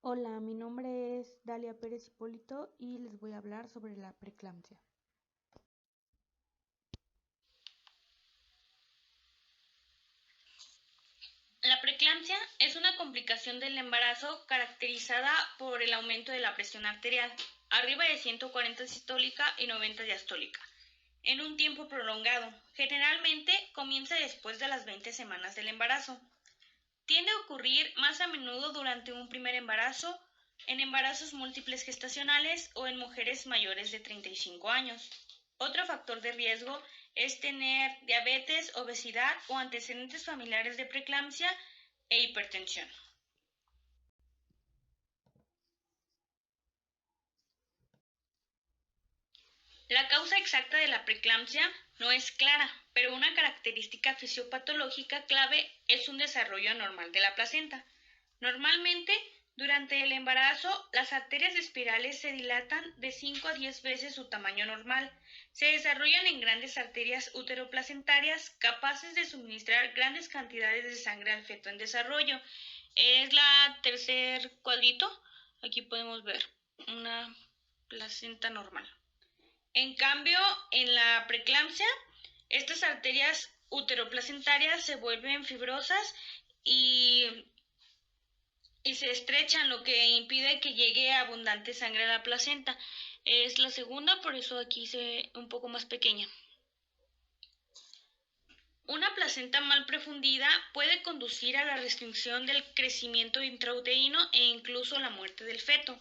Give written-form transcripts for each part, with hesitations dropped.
Hola, mi nombre es Dalia Pérez Hipólito y les voy a hablar sobre la preeclampsia. La preeclampsia es una complicación del embarazo caracterizada por el aumento de la presión arterial, arriba de 140 sistólica y 90 diastólica, en un tiempo prolongado. Generalmente comienza después de las 20 semanas del embarazo. Tiende a ocurrir más a menudo durante un primer embarazo, en embarazos múltiples gestacionales o en mujeres mayores de 35 años. Otro factor de riesgo es tener diabetes, obesidad o antecedentes familiares de preeclampsia e hipertensión. La causa exacta de la preeclampsia no es clara, pero una característica fisiopatológica clave es un desarrollo anormal de la placenta. Normalmente, durante el embarazo, las arterias espirales se dilatan de 5 a 10 veces su tamaño normal. Se desarrollan en grandes arterias uteroplacentarias capaces de suministrar grandes cantidades de sangre al feto en desarrollo. Es la tercer cuadrito. Aquí podemos ver una placenta normal. En cambio, en la preeclampsia, estas arterias uteroplacentarias se vuelven fibrosas y se estrechan, lo que impide que llegue abundante sangre a la placenta. Es la segunda, por eso aquí se ve un poco más pequeña. Una placenta mal prefundida puede conducir a la restricción del crecimiento intrauterino e incluso la muerte del feto.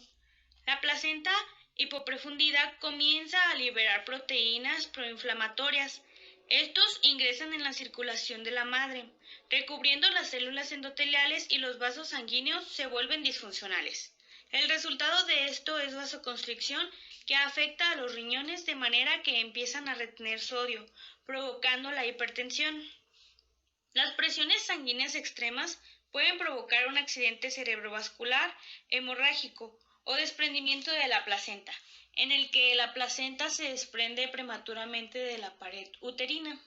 La placenta hipoprefundida comienza a liberar proteínas proinflamatorias. Estos ingresan en la circulación de la madre, recubriendo las células endoteliales y los vasos sanguíneos se vuelven disfuncionales. El resultado de esto es vasoconstricción que afecta a los riñones de manera que empiezan a retener sodio, provocando la hipertensión. Las presiones sanguíneas extremas pueden provocar un accidente cerebrovascular hemorrágico o desprendimiento de la placenta, en el que la placenta se desprende prematuramente de la pared uterina.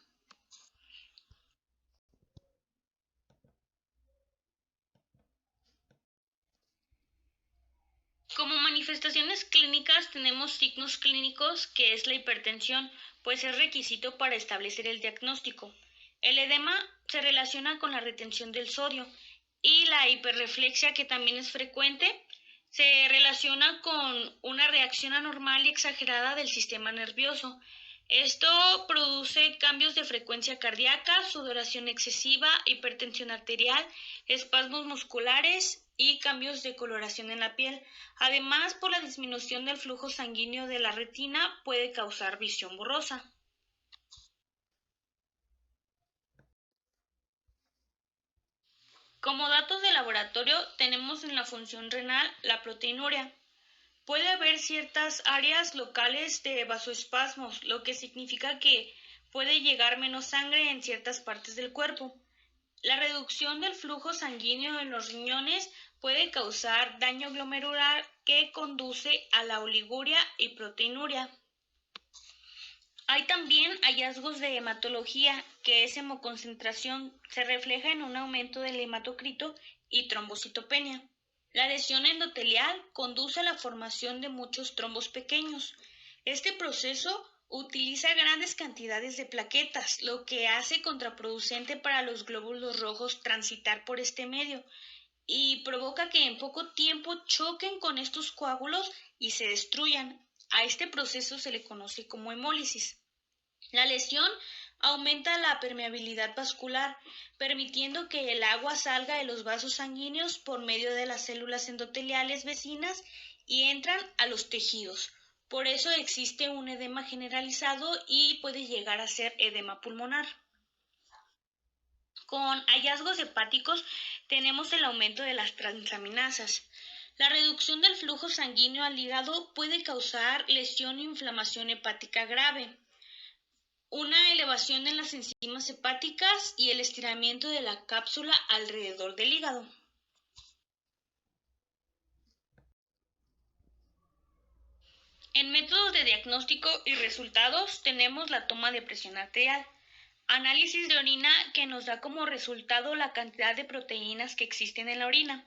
Como manifestaciones clínicas tenemos signos clínicos que es la hipertensión, pues es requisito para establecer el diagnóstico. El edema se relaciona con la retención del sodio y la hiperreflexia, que también es frecuente, se relaciona con una reacción anormal y exagerada del sistema nervioso. Esto produce cambios de frecuencia cardíaca, sudoración excesiva, hipertensión arterial, espasmos musculares y cambios de coloración en la piel. Además, por la disminución del flujo sanguíneo de la retina puede causar visión borrosa. Como datos de laboratorio tenemos en la función renal la proteinuria. Puede haber ciertas áreas locales de vasoespasmos, lo que significa que puede llegar menos sangre en ciertas partes del cuerpo. La reducción del flujo sanguíneo en los riñones puede causar daño glomerular que conduce a la oliguria y proteinuria. Hay también hallazgos de hematología, que es hemoconcentración, se refleja en un aumento del hematocrito y trombocitopenia. La lesión endotelial conduce a la formación de muchos trombos pequeños. Este proceso utiliza grandes cantidades de plaquetas, lo que hace contraproducente para los glóbulos rojos transitar por este medio y provoca que en poco tiempo choquen con estos coágulos y se destruyan. A este proceso se le conoce como hemólisis. La lesión aumenta la permeabilidad vascular, permitiendo que el agua salga de los vasos sanguíneos por medio de las células endoteliales vecinas y entran a los tejidos. Por eso existe un edema generalizado y puede llegar a ser edema pulmonar. Con hallazgos hepáticos tenemos el aumento de las transaminasas. La reducción del flujo sanguíneo al hígado puede causar lesión e inflamación hepática grave, una elevación en las enzimas hepáticas y el estiramiento de la cápsula alrededor del hígado. En métodos de diagnóstico y resultados tenemos la toma de presión arterial, análisis de orina que nos da como resultado la cantidad de proteínas que existen en la orina,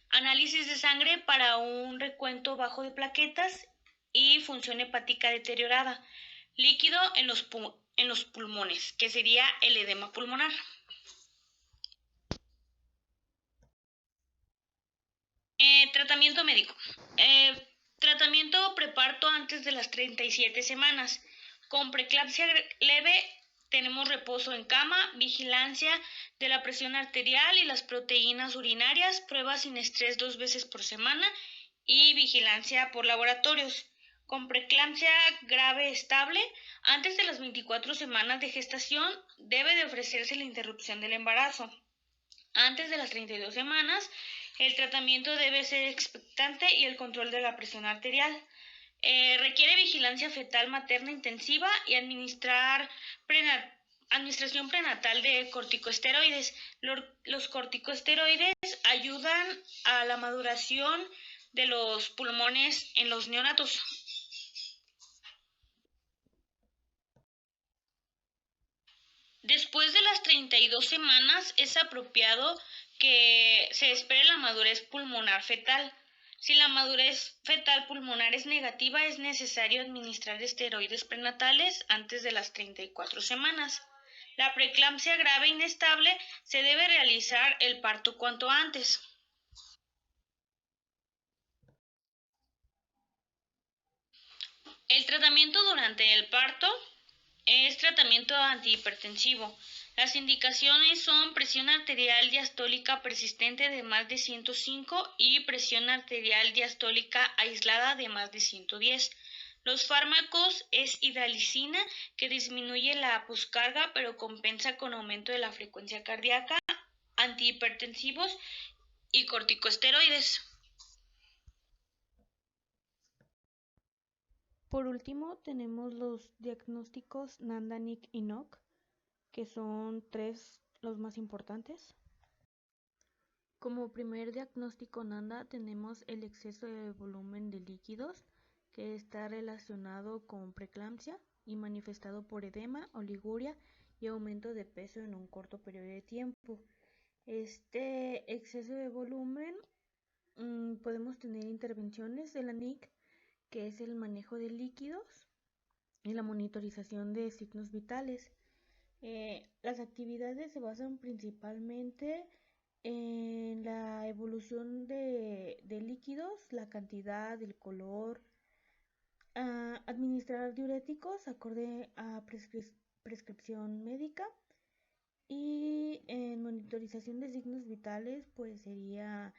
análisis de sangre para un recuento bajo de plaquetas y función hepática deteriorada, líquido en los pulmones, que sería el edema pulmonar. Tratamiento médico. Tratamiento preparto antes de las 37 semanas. Con preeclampsia leve tenemos reposo en cama, vigilancia de la presión arterial y las proteínas urinarias, pruebas sin estrés 2 veces por semana y vigilancia por laboratorios. Con preeclampsia grave estable, antes de las 24 semanas de gestación debe de ofrecerse la interrupción del embarazo. Antes de las 32 semanas, el tratamiento debe ser expectante y el control de la presión arterial. Requiere vigilancia fetal materna intensiva y administración prenatal de corticosteroides. Los corticosteroides ayudan a la maduración de los pulmones en los neonatos. Después de las 32 semanas es apropiado que se espere la madurez pulmonar fetal. Si la madurez fetal pulmonar es negativa, es necesario administrar esteroides prenatales antes de las 34 semanas. La preeclampsia grave inestable se debe realizar el parto cuanto antes. El tratamiento durante el parto es tratamiento antihipertensivo. Las indicaciones son presión arterial diastólica persistente de más de 105 y presión arterial diastólica aislada de más de 110. Los fármacos es hidralicina, que disminuye la poscarga pero compensa con aumento de la frecuencia cardíaca, antihipertensivos y corticosteroides. Por último, tenemos los diagnósticos Nanda, Nick y NOC, que son tres los más importantes. Como primer diagnóstico Nanda tenemos el exceso de volumen de líquidos, que está relacionado con preeclampsia y manifestado por edema, oliguria y aumento de peso en un corto periodo de tiempo. Este exceso de volumen podemos tener intervenciones de la NIC, que es el manejo de líquidos y la monitorización de signos vitales. Las actividades se basan principalmente en la evolución de líquidos, la cantidad, el color, administrar diuréticos acorde a prescripción médica, y en monitorización de signos vitales pues sería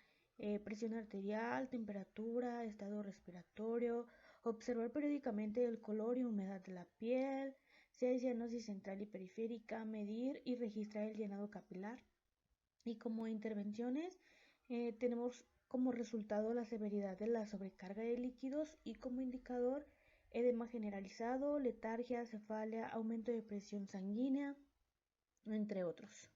presión arterial, temperatura, estado respiratorio, observar periódicamente el color y humedad de la piel, si hay cianosis central y periférica, medir y registrar el llenado capilar. Y como intervenciones tenemos como resultado la severidad de la sobrecarga de líquidos y como indicador edema generalizado, letargia, cefalia, aumento de presión sanguínea, entre otros.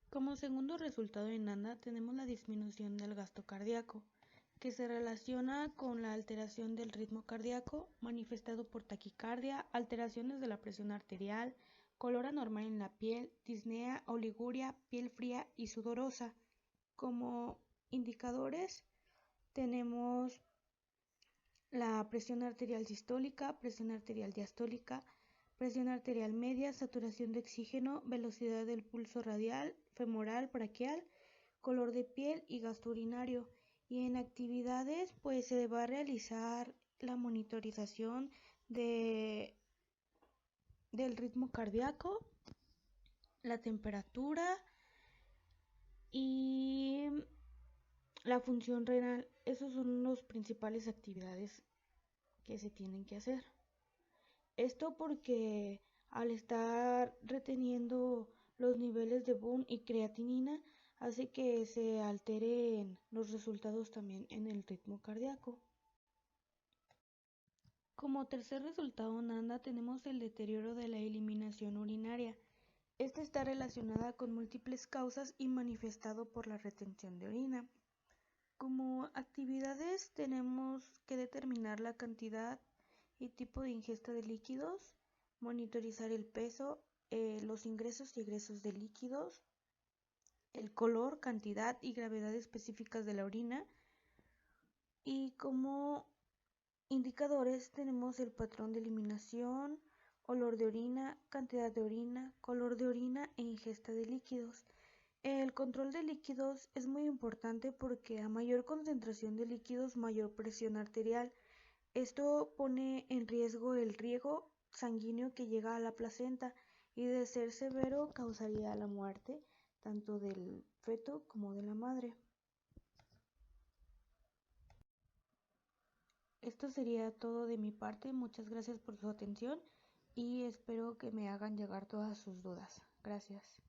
Como segundo resultado en Nanda tenemos la disminución del gasto cardíaco, que se relaciona con la alteración del ritmo cardíaco manifestado por taquicardia, alteraciones de la presión arterial, color anormal en la piel, disnea, oliguria, piel fría y sudorosa. Como indicadores tenemos la presión arterial sistólica, presión arterial diastólica, presión arterial media, saturación de oxígeno, velocidad del pulso radial, femoral, braquial, color de piel y gasto urinario. Y en actividades pues se va a realizar la monitorización del ritmo cardíaco, la temperatura y la función renal. Esos son las principales actividades que se tienen que hacer. Esto porque al estar reteniendo los niveles de BUN y creatinina hace que se alteren los resultados también en el ritmo cardíaco. Como tercer resultado Nanda tenemos el deterioro de la eliminación urinaria. Esta está relacionada con múltiples causas y manifestado por la retención de orina. Como actividades tenemos que determinar la cantidad y tipo de ingesta de líquidos, monitorizar el peso, los ingresos y egresos de líquidos, el color, cantidad y gravedad específicas de la orina. Y como indicadores tenemos el patrón de eliminación, olor de orina, cantidad de orina, color de orina e ingesta de líquidos. El control de líquidos es muy importante porque a mayor concentración de líquidos, mayor presión arterial. Esto pone en riesgo el riego sanguíneo que llega a la placenta y, de ser severo, causaría la muerte tanto del feto como de la madre. Esto sería todo de mi parte. Muchas gracias por su atención y espero que me hagan llegar todas sus dudas. Gracias.